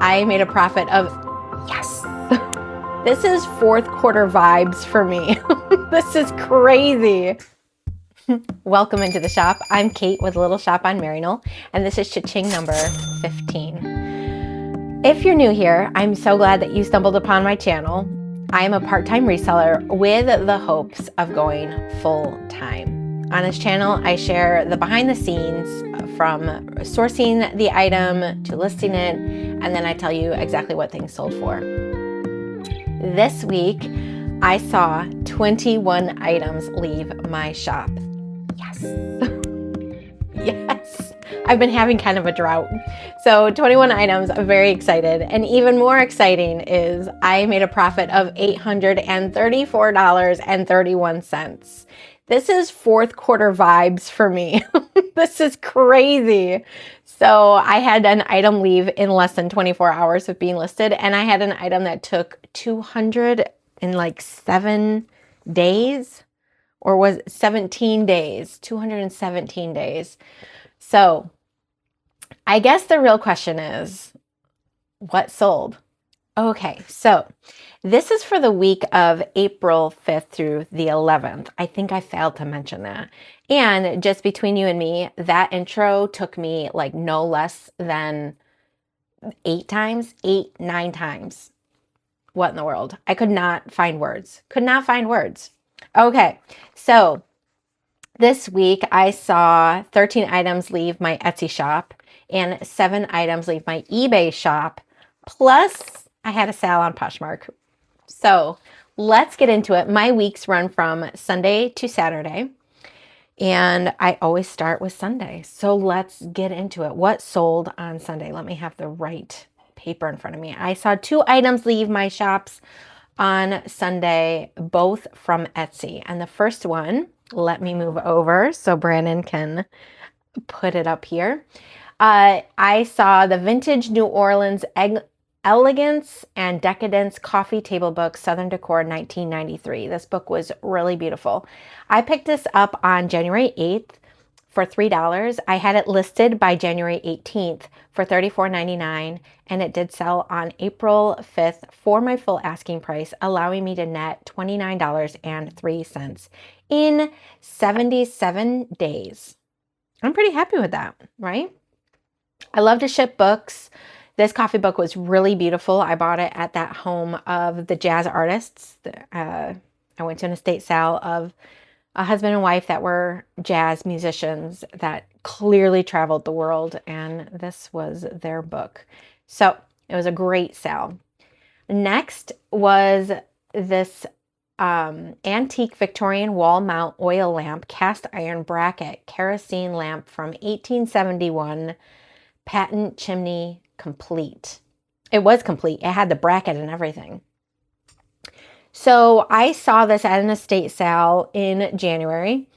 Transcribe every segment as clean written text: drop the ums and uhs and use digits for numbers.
I made a profit of, yes. This is fourth quarter vibes for me. This is crazy. Welcome into the shop. I'm Kate with Little Shop on Mayrknoll, and this is Cha-Ching number 15. If you're new here, I'm so glad that you stumbled upon my channel. I am a part-time reseller with the hopes of going full-time. On this channel, I share the behind the scenes from sourcing the item to listing it, and then I tell you exactly what things sold for. This week, I saw 21 items leave my shop. Yes. Yes. I've been having kind of a drought. So 21 items, I'm very excited. And even more exciting is I made a profit of $834.31. This is fourth quarter vibes for me. This is crazy. So I had an item leave in less than 24 hours of being listed, and I had an item that took 207 days, or was 17 days, 217 days. So I guess the real question is, what sold? Okay, so this is for the week of April 5th through the 11th. I think I failed to mention that. And just between you and me, that intro took me like no less than 9 times. What in the world? I could not find words. Okay, so this week I saw 13 items leave my Etsy shop and 7 items leave my eBay shop. Plus, I had a sale on Poshmark. So let's get into it. My weeks run from Sunday to Saturday, and I always start with Sunday. So let's get into it. What sold on Sunday? Let me have the right paper in front of me. I saw 2 items leave my shops on Sunday, both from Etsy. And the first one, let me move over so Brandon can put it up here. I saw the Vintage New Orleans Elegance and Decadence Coffee Table Book, Southern Decor, 1993. This book was really beautiful. I picked this up on January 8th for $3. I had it listed by January 18th for $34.99, and it did sell on April 5th for my full asking price, allowing me to net $29.03 in 77 days. I'm pretty happy with that, right? I love to ship books. This coffee book was really beautiful. I bought it at that home of the jazz artists. I went to an estate sale of a husband and wife that were jazz musicians that clearly traveled the world, and this was their book. So it was a great sale. Next was this antique Victorian wall mount oil lamp cast iron bracket kerosene lamp from 1871, patent chimney complete. It was complete. It had the bracket and everything. So I saw this at an estate sale in January,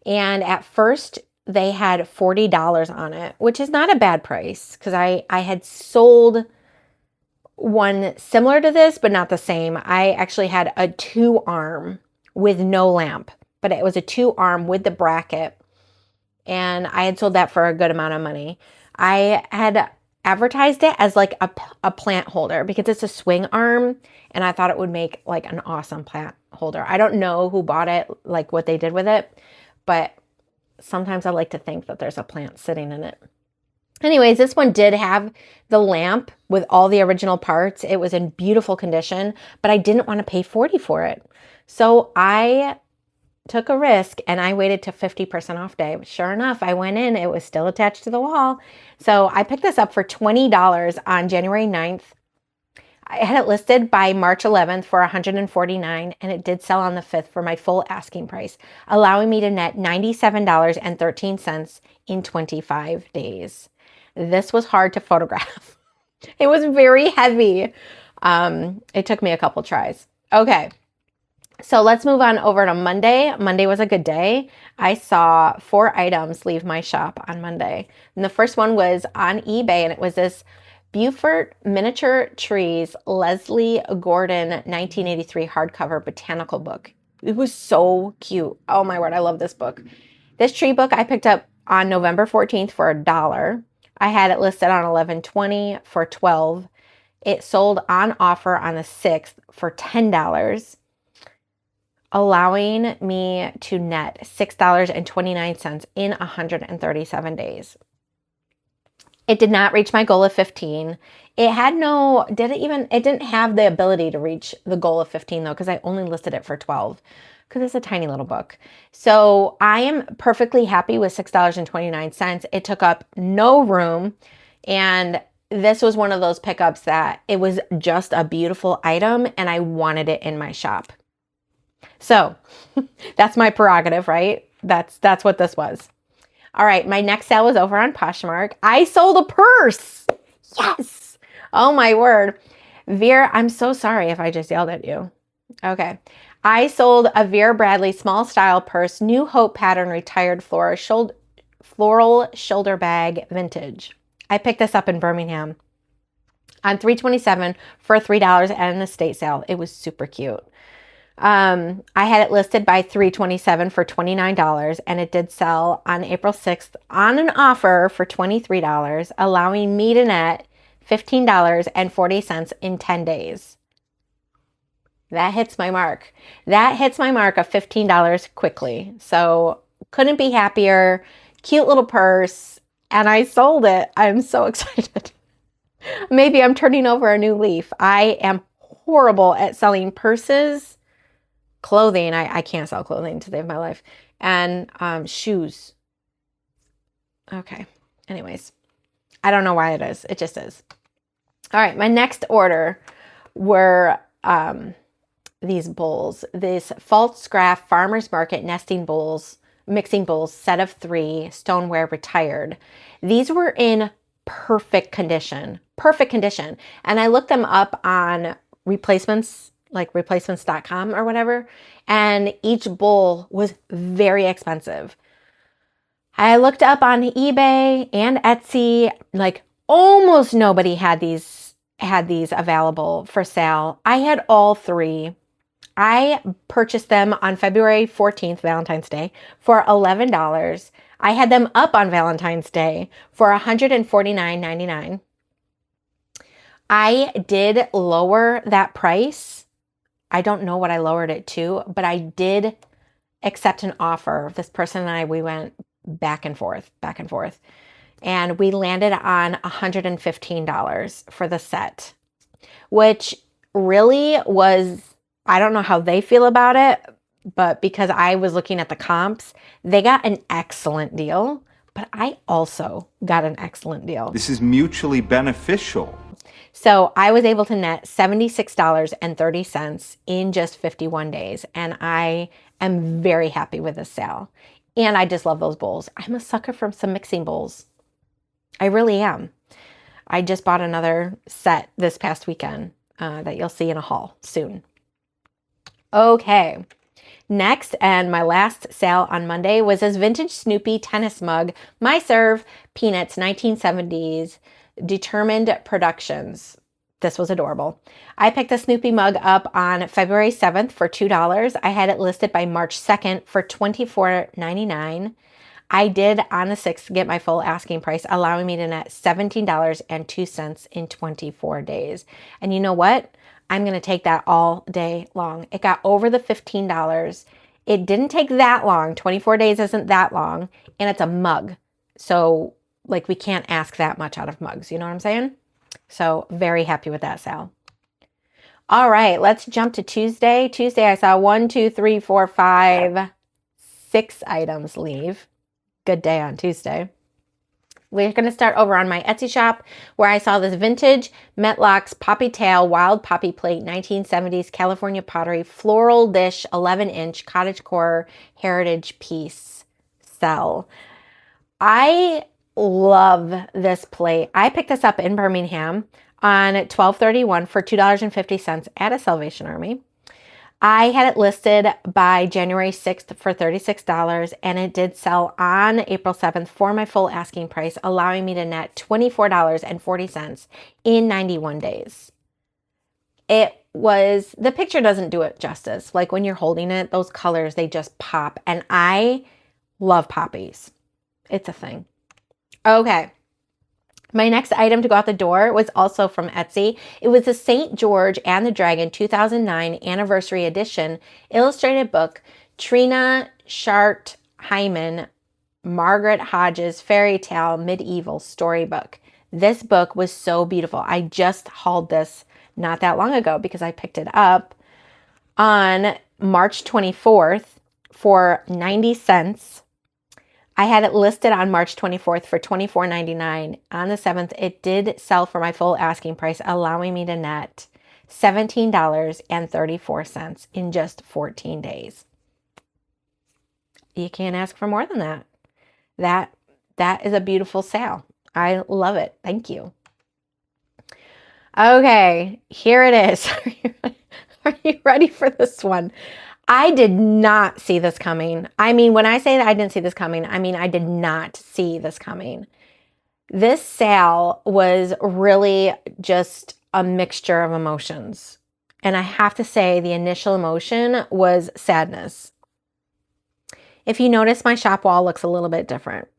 and at first they had $40 on it, which is not a bad price because I had sold one similar to this, but not the same. I actually had a 2-arm with no lamp, but it was a 2-arm with the bracket, and I had sold that for a good amount of money. I had advertised it as like a plant holder because it's a swing arm, and I thought it would make like an awesome plant holder. I don't know who bought it, like what they did with it, but sometimes I like to think that there's a plant sitting in it. Anyways, this one did have the lamp with all the original parts. It was in beautiful condition, but I didn't want to pay $40 for it. So I took a risk and I waited to 50% off day. Sure enough, I went in, it was still attached to the wall. So I picked this up for $20 on January 9th. I had it listed by March 11th for $149, and it did sell on the 5th for my full asking price, allowing me to net $97.13 in 25 days. This was hard to photograph. It was very heavy. It took me a couple tries. Okay. So let's move on over to Monday. Monday was a good day. I saw 4 items leave my shop on Monday. And the first one was on eBay, and it was this Beaufort Miniature Trees Leslie Gordon 1983 hardcover botanical book. It was so cute. Oh my word, I love this book. This tree book I picked up on November 14th for $1. I had it listed on 11/20 for $12. It sold on offer on the 6th for $10, allowing me to net $6.29 in 137 days. It did not reach my goal of 15. It didn't have the ability to reach the goal of 15 though, because I only listed it for 12 because it's a tiny little book. So I am perfectly happy with $6.29. It took up no room, and this was one of those pickups that it was just a beautiful item and I wanted it in my shop. So that's my prerogative, right? That's what this was. All right, my next sale was over on Poshmark. I sold a purse. Yes. Oh my word. Vera, I'm so sorry if I just yelled at you. Okay. I sold a Vera Bradley small style purse, New Hope pattern, retired floral shoulder bag, vintage. I picked this up in Birmingham on $327 for $3 at an estate sale. It was super cute. I had it listed by $327 for $29, and it did sell on April 6th on an offer for $23, allowing me to net $15.40 in 10 days. That hits my mark. That hits my mark of $15 quickly. So couldn't be happier. Cute little purse, and I sold it. I'm so excited. Maybe I'm turning over a new leaf. I am horrible at selling purses. Clothing, I can't sell clothing to save my life. And shoes. Okay. Anyways, I don't know why it is. It just is. All right. My next order were these bowls. This Pfaltzgraff Farmers Market nesting bowls, mixing bowls, set of 3, stoneware, retired. These were in perfect condition. Perfect condition. And I looked them up on replacements, like replacements.com or whatever, and each bowl was very expensive. I looked up on eBay and Etsy, like almost nobody had these available for sale. I had all 3. I purchased them on February 14th, Valentine's Day, for $11. I had them up on Valentine's Day for $149.99. I did lower that price. I don't know what I lowered it to, but I did accept an offer. This person and I, we went back and forth, and we landed on $115 for the set, which really was, I don't know how they feel about it, but because I was looking at the comps, they got an excellent deal, but I also got an excellent deal. This is mutually beneficial. So I was able to net $76.30 in just 51 days. And I am very happy with this sale. And I just love those bowls. I'm a sucker for some mixing bowls. I really am. I just bought another set this past weekend that you'll see in a haul soon. Okay. Next, and my last sale on Monday, was this vintage Snoopy tennis mug, My Serve Peanuts 1970s Determined Productions. This was adorable. I picked the Snoopy mug up on February 7th for $2. I had it listed by March 2nd for $24.99. I did on the 6th get my full asking price, allowing me to net $17.02 in 24 days. And you know what? I'm going to take that all day long. It got over the $15. It didn't take that long. 24 days isn't that long. And it's a mug. So like we can't ask that much out of mugs. You know what I'm saying? So very happy with that sale. All right, let's jump to Tuesday. Tuesday, I saw 6 items leave. Good day on Tuesday. We're going to start over on my Etsy shop where I saw this vintage Metlocks Poppy Tail Wild Poppy Plate 1970s California Pottery Floral Dish 11-inch cottagecore heritage piece sell. I love this plate. I picked this up in Birmingham on $12.31 for $2.50 at a Salvation Army. I had it listed by January 6th for $36, and it did sell on April 7th for my full asking price, allowing me to net $24.40 in 91 days. The picture doesn't do it justice. Like when you're holding it, those colors, they just pop, and I love poppies. It's a thing. Okay. My next item to go out the door was also from Etsy. It was the St. George and the Dragon 2009 Anniversary Edition illustrated book, Trina Shart Hyman, Margaret Hodges Fairy Tale Medieval Storybook. This book was so beautiful. I just hauled this not that long ago because I picked it up on March 24th for 90 cents. I had it listed on March 24th for $24.99. On the 7th, it did sell for my full asking price, allowing me to net $17.34 in just 14 days. You can't ask for more than that. That is a beautiful sale. I love it. Thank you. Okay, here it is. Are you ready for this one? I did not see this coming. I mean, when I say that I didn't see this coming, I mean, I did not see this coming. This sale was really just a mixture of emotions. And I have to say the initial emotion was sadness. If you notice, my shop wall looks a little bit different.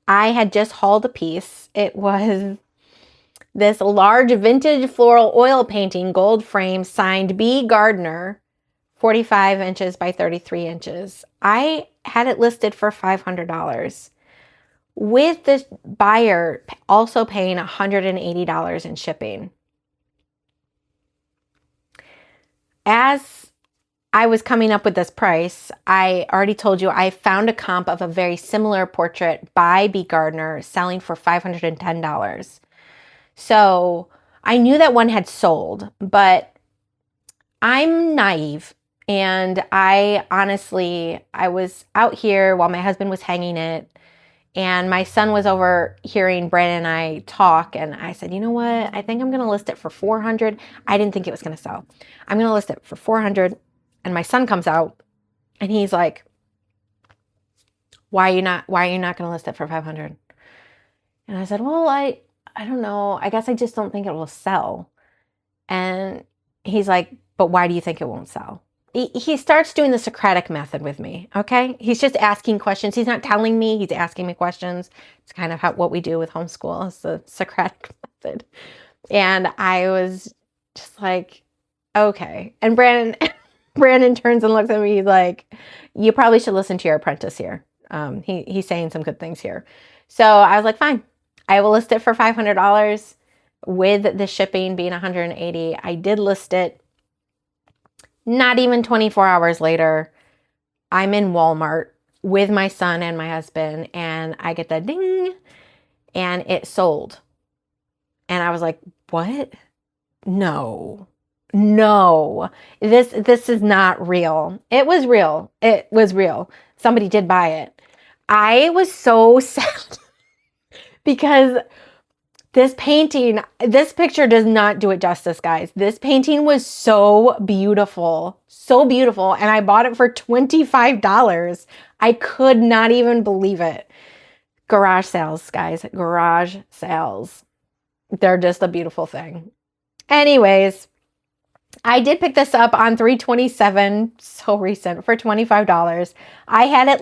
I had just hauled a piece. It was this large vintage floral oil painting, gold frame, signed B. Gardner, 45 inches by 33 inches. I had it listed for $500, with the buyer also paying $180 in shipping. As I was coming up with this price, I already told you I found a comp of a very similar portrait by B. Gardner selling for $510. So I knew that one had sold, but I'm naive. And I was out here while my husband was hanging it, and my son was over hearing Brandon and I talk, and I said, you know what? I think I'm going to list it for $400. I didn't think it was going to sell. I'm going to list it for $400. And my son comes out and he's like, why are you not going to list it for $500? And I said, well, I don't know. I guess I just don't think it will sell. And he's like, but why do you think it won't sell? He starts doing the Socratic method with me, okay? He's just asking questions. He's not telling me, he's asking me questions. It's kind of what we do with homeschool, is the Socratic method. And I was just like, okay. And Brandon turns and looks at me, he's like, you probably should listen to your apprentice here. He's saying some good things here. So I was like, fine. I will list it for $500 with the shipping being $180. I did list it. Not even 24 hours later, I'm in Walmart with my son and my husband, and I get the ding, and it sold. And I was like, what? No, this is not real. It was real. It was real. Somebody did buy it. I was so sad because this picture does not do it justice, guys. This painting was so beautiful, and I bought it for $25. I could not even believe it. Garage sales, guys, garage sales. They're just a beautiful thing. Anyways, I did pick this up on 3/27, so recent, for $25. I had it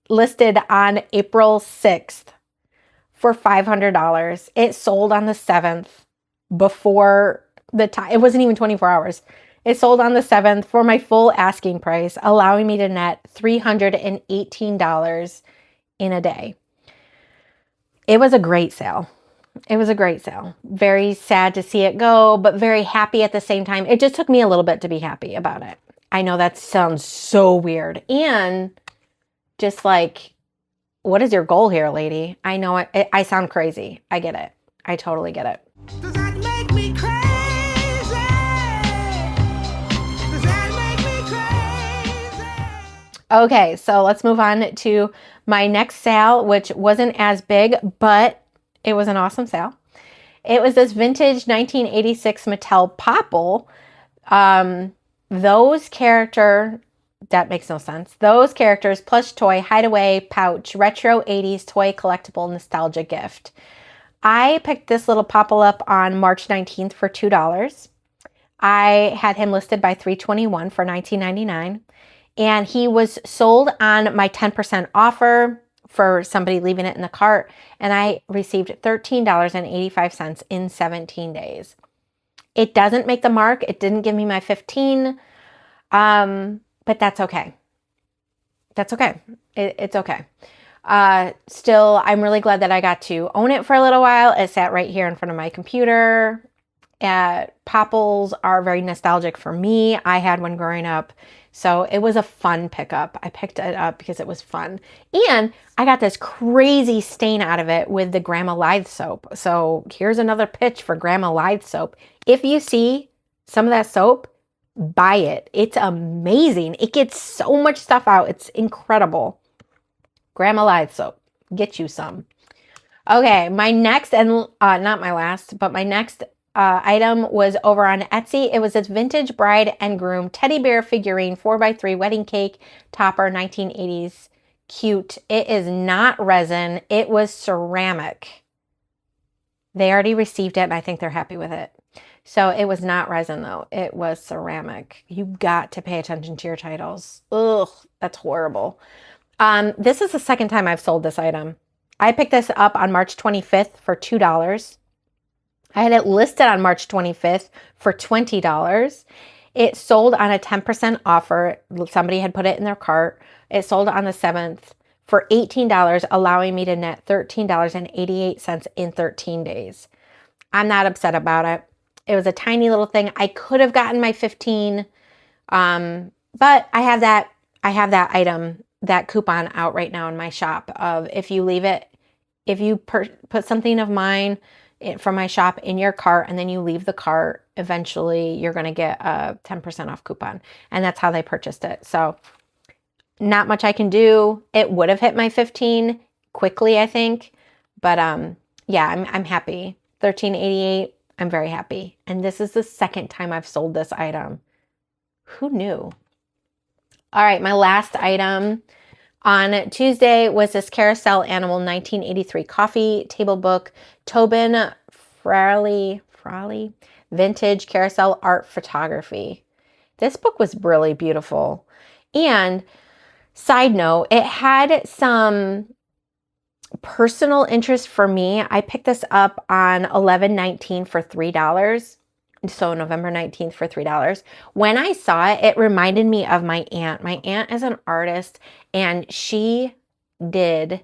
listed on April 6th. For $500. It sold on the 7th before the time. It wasn't even 24 hours. It sold on the 7th for my full asking price, allowing me to net $318 in a day. It was a great sale. Very sad to see it go, but very happy at the same time. It just took me a little bit to be happy about it. I know that sounds so weird. And just like, what is your goal here, lady? I know it. I sound crazy. I get it. I totally get it. Does that make me crazy? Does that make me crazy? Okay, so let's move on to my next sale, which wasn't as big, but it was an awesome sale. It was this vintage 1986 Mattel Popple. That makes no sense. Those characters, plush toy, hideaway pouch, retro 80s toy collectible nostalgia gift. I picked this little Popple up on March 19th for $2. I had him listed by $321 for $19.99. And he was sold on my 10% offer for somebody leaving it in the cart. And I received $13.85 in 17 days. It doesn't make the mark. It didn't give me my 15, but that's okay. That's okay. It's okay. Still, I'm really glad that I got to own it for a little while. It sat right here in front of my computer. Popples are very nostalgic for me. I had one growing up. So it was a fun pickup. I picked it up because it was fun. And I got this crazy stain out of it with the Grandma Lithe soap. So here's another pitch for Grandma Lithe soap. If you see some of that soap, buy it. It's amazing. It gets so much stuff out. It's incredible. Grandma Lithe soap. Get you some. Okay, my next, and not my last, but my next item was over on Etsy. It was this vintage bride and groom teddy bear figurine 4x3 wedding cake topper, 1980s. Cute. It is not resin. It was ceramic. They already received it and I think they're happy with it. So it was not resin though. It was ceramic. You got to pay attention to your titles. Ugh, that's horrible. This is the second time I've sold this item. I picked this up on March 25th for $2. I had it listed on March 25th for $20. It sold on a 10% offer. Somebody had put it in their cart. It sold on the 7th for $18, allowing me to net $13.88 in 13 days. I'm not upset about it. It was a tiny little thing. I could have gotten my 15, but I have that item, that coupon out right now in my shop of if you leave it, if you put something of mine from my shop in your cart and then you leave the cart, eventually you're going to get a 10% off coupon. And that's how they purchased it. So not much I can do. It would have hit my 15 quickly, I think. But yeah, I'm happy. $13.88. I'm very happy. And this is the second time I've sold this item. Who knew? All right, my last item on Tuesday was this Carousel Animal 1983 coffee table book, Tobin Fraley Vintage Carousel Art Photography. This book was really beautiful. And side note, it had some personal interest for me. I picked this up on 11/19 for $3. So November 19th for $3. When I saw it, it reminded me of my aunt. My aunt is an artist and she did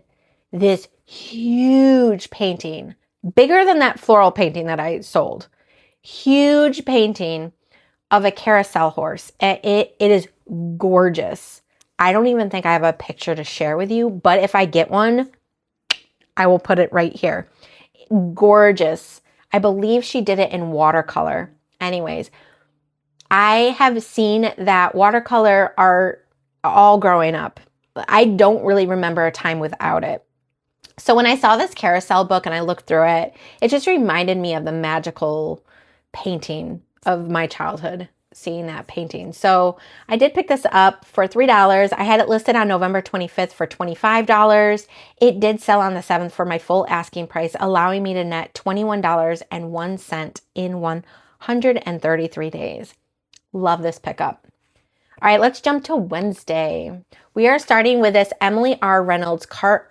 this huge painting, bigger than that floral painting that I sold. Huge painting of a carousel horse. It is gorgeous. I don't even think I have a picture to share with you, but if I get one, I will put it right here. Gorgeous. I believe she did it in watercolor. Anyways, I have seen that watercolor art all growing up. I don't really remember a time without it. So when I saw this carousel book and I looked through it, it just reminded me of the magical painting of my childhood, seeing that painting. So I did pick this up for $3. I had it listed on November 25th for $25. It did sell on the 7th for my full asking price, allowing me to net $21.01 in 133 days. Love this pickup. All right, let's jump to Wednesday. We are starting with this Emily R. Reynolds cat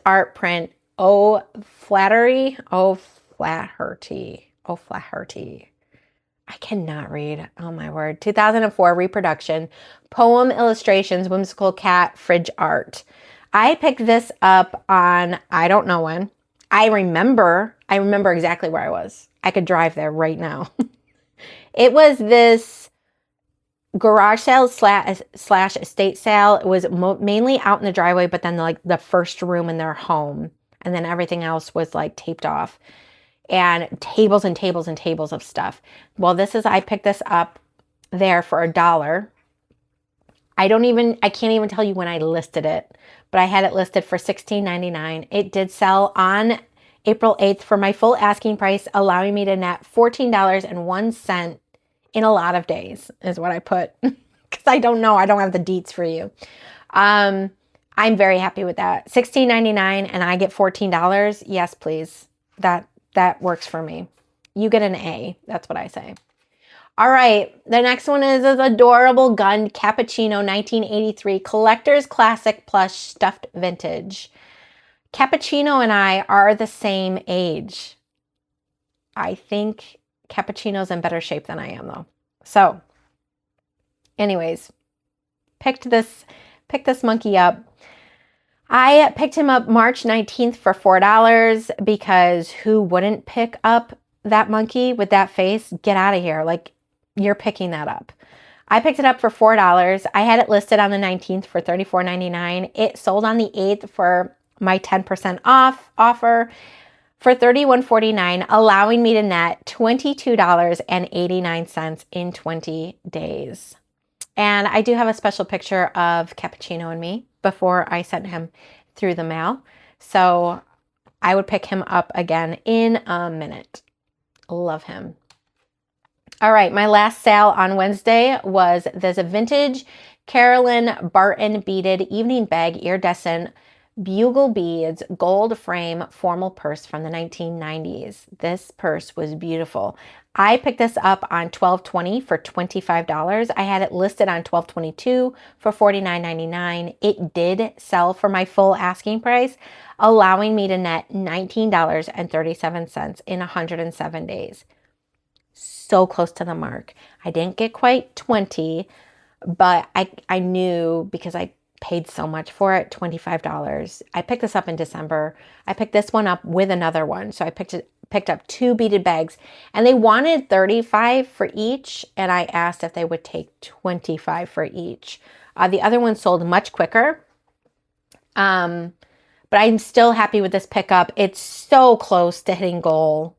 art print. Oh, Flaherty. I cannot read. Oh my word. 2004 reproduction. Poem illustrations, whimsical cat, fridge art. I picked this up on, I don't know when. I remember exactly where I was. I could drive there right now. It was this garage sale slash estate sale. It was mainly out in the driveway, but then like the first room in their home. And then everything else was like taped off. And tables and tables and tables of stuff. Well, I picked this up there for $1. I can't even tell you when I listed it, but I had it listed for $16.99. It did sell on April 8th for my full asking price, allowing me to net $14.01 in a lot of days is what I put. Because I don't know. I don't have the deets for you. I'm very happy with that. $16.99 and I get $14. Yes, please. That works for me. You get an A. That's what I say. All right, the next one is this adorable gun Cappuccino 1983 Collector's Classic Plush Stuffed Vintage. Cappuccino and I are the same age. I think Cappuccino's in better shape than I am though. So, anyways, picked this monkey up. I picked him up March 19th for $4 because who wouldn't pick up that monkey with that face? Get out of here. Like, you're picking that up. I picked it up for $4. I had it listed on the 19th for $34.99. It sold on the 8th for my 10% off offer for $31.49, allowing me to net $22.89 in 20 days. And I do have a special picture of Cappuccino and me before I sent him through the mail. So I would pick him up again in a minute. Love him. All right, my last sale on Wednesday was this vintage Carolyn Barton beaded evening bag iridescent bugle beads gold frame formal purse from the 1990s. This purse was beautiful. I picked this up on $12.20 for $25. I had it listed on $12.22 for $49.99. It did sell for my full asking price, allowing me to net $19.37 in 107 days. So close to the mark. I didn't get quite 20, but I knew because I paid so much for it, $25. I picked this up in December. I picked this one up with another one. So I picked up two beaded bags and they wanted $35 for each. And I asked if they would take $25 for each. The other one sold much quicker. But I'm still happy with this pickup. It's so close to hitting goal.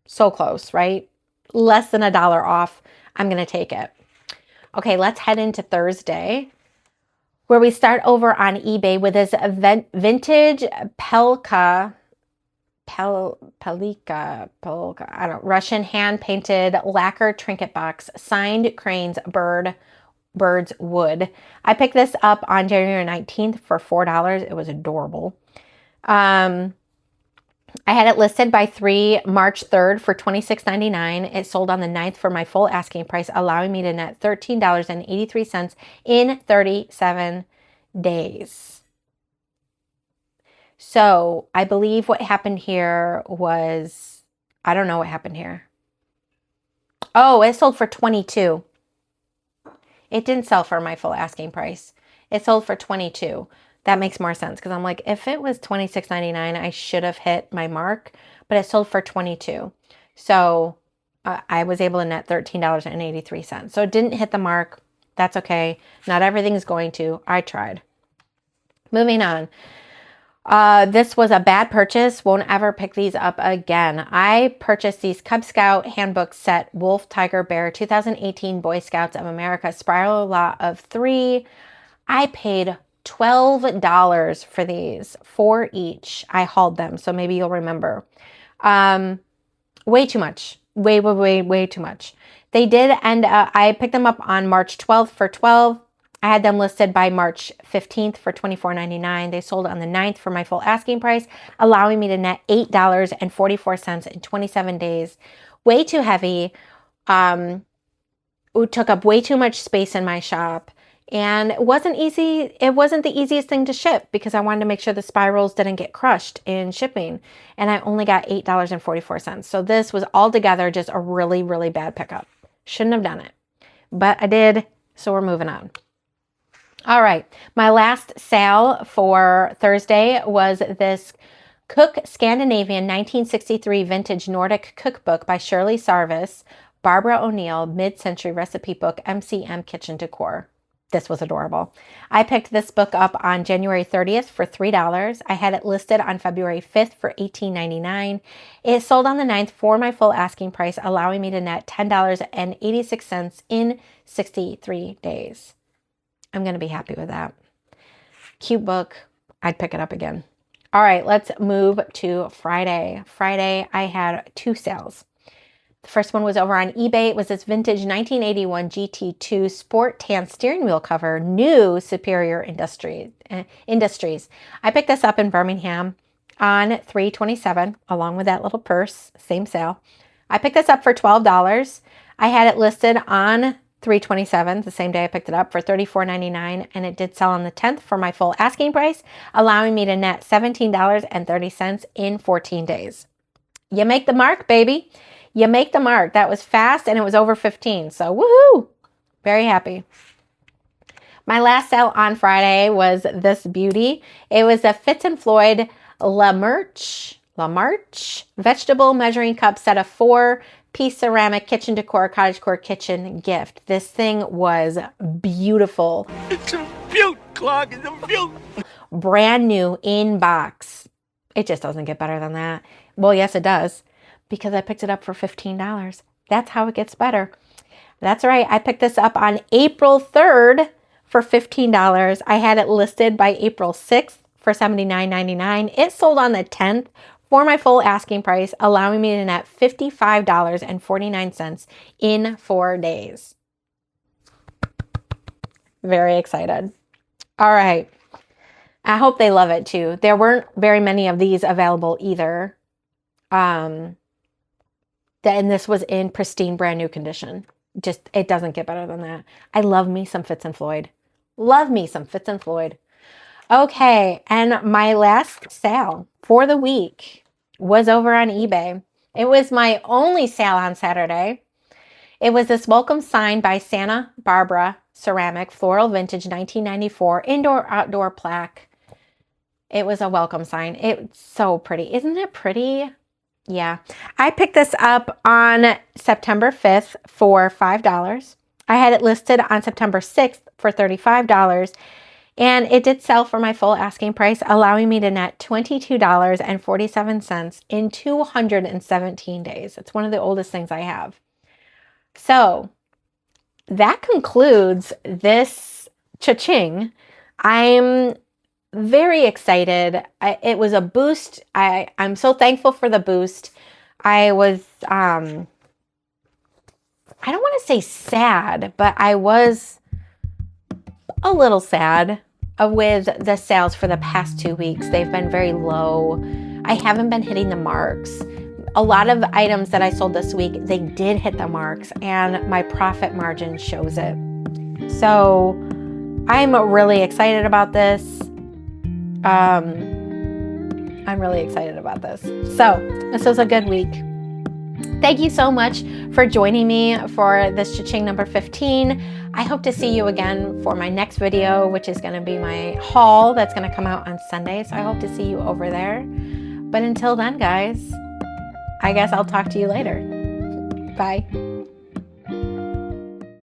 So close, right? Less than $1 off. I'm going to take it. Okay, let's head into Thursday, where we start over on eBay with this vintage Pelka, I don't know, Russian hand-painted lacquer trinket box, signed Crane's Bird's Wood. I picked this up on January 19th for $4. It was adorable. I had it listed by March 3rd for $26.99. It sold on the 9th for my full asking price, allowing me to net $13.83 in 37 days. So I believe what happened here was, I don't know what happened here. Oh, it sold for $22. It didn't sell for my full asking price. It sold for $22. That makes more sense because I'm like, if it was $26.99, I should have hit my mark, but it sold for $22. So I was able to net $13.83. So it didn't hit the mark. That's okay. Not everything's going to. I tried. Moving on. This was a bad purchase. Won't ever pick these up again. I purchased these Cub Scout handbook set Wolf, Tiger, Bear 2018 Boy Scouts of America Spiral Law of 3. I paid $12 for these, 4 each. I hauled them, so maybe you'll remember. Way too much. Way too much. They did end up, I picked them up on March 12th for $12. I had them listed by March 15th for $24.99. They sold on the 9th for my full asking price, allowing me to net $8.44 in 27 days. Way too heavy. It took up way too much space in my shop. And it wasn't easy. It wasn't the easiest thing to ship because I wanted to make sure the spirals didn't get crushed in shipping. And I only got $8.44. So this was altogether just a really, really bad pickup. Shouldn't have done it, but I did. So we're moving on. All right. My last sale for Thursday was this Cook Scandinavian 1963 Vintage Nordic Cookbook by Shirley Sarvis, Barbara O'Neill, Mid-Century Recipe Book, MCM Kitchen Decor. This was adorable. I picked this book up on January 30th for $3. I had it listed on February 5th for $18.99. It sold on the 9th for my full asking price, allowing me to net $10.86 in 63 days. I'm going to be happy with that. Cute book. I'd pick it up again. All right, let's move to Friday. Friday, I had 2 sales. The first one was over on eBay. It was this vintage 1981 GT2 Sport Tan steering wheel cover, new Superior Industries. I picked this up in Birmingham on $3.27, along with that little purse, same sale. I picked this up for $12. I had it listed on 3/27, the same day I picked it up, for $34.99, and it did sell on the 10th for my full asking price, allowing me to net $17.30 in 14 days. You make the mark, baby. You make the mark. That was fast, and it was over 15. So woohoo! Very happy. My last sale on Friday was this beauty. It was a Fitz & Floyd La Marche vegetable measuring cup set of 4-piece ceramic kitchen decor, cottagecore kitchen gift. This thing was beautiful. It's a beaut, Clog. It's a beaut. Brand new in box. It just doesn't get better than that. Well, yes, it does, because I picked it up for $15. That's how it gets better. That's right. I picked this up on April 3rd for $15. I had it listed by April 6th for $79.99. It sold on the 10th for my full asking price, allowing me to net $55.49 in 4 days. Very excited. All right. I hope they love it too. There weren't very many of these available either. And this was in pristine, brand new condition. Just, it doesn't get better than that. I love me some Fitz & Floyd. Love me some Fitz & Floyd. Okay, and my last sale for the week was over on eBay. It was my only sale on Saturday. It was this welcome sign by Santa Barbara Ceramic, Floral Vintage 1994, indoor-outdoor plaque. It was a welcome sign. It's so pretty. Isn't it pretty? Yeah. I picked this up on September 5th for $5. I had it listed on September 6th for $35. And it did sell for my full asking price, allowing me to net $22.47 in 217 days. It's one of the oldest things I have. So that concludes this Cha-Ching. I'm very excited. It was a boost. I'm so thankful for the boost. I was, I don't want to say sad, but I was a little sad with the sales for the past 2 weeks. They've been very low. I haven't been hitting the marks. A lot of items that I sold this week, they did hit the marks, and my profit margin shows it. So I'm really excited about this. I'm really excited about this. So this was a good week. Thank you so much for joining me for this Cha-Ching number 15. I hope to see you again for my next video, which is going to be my haul that's going to come out on Sunday. So I hope to see you over there. But until then, guys, I guess I'll talk to you later. Bye.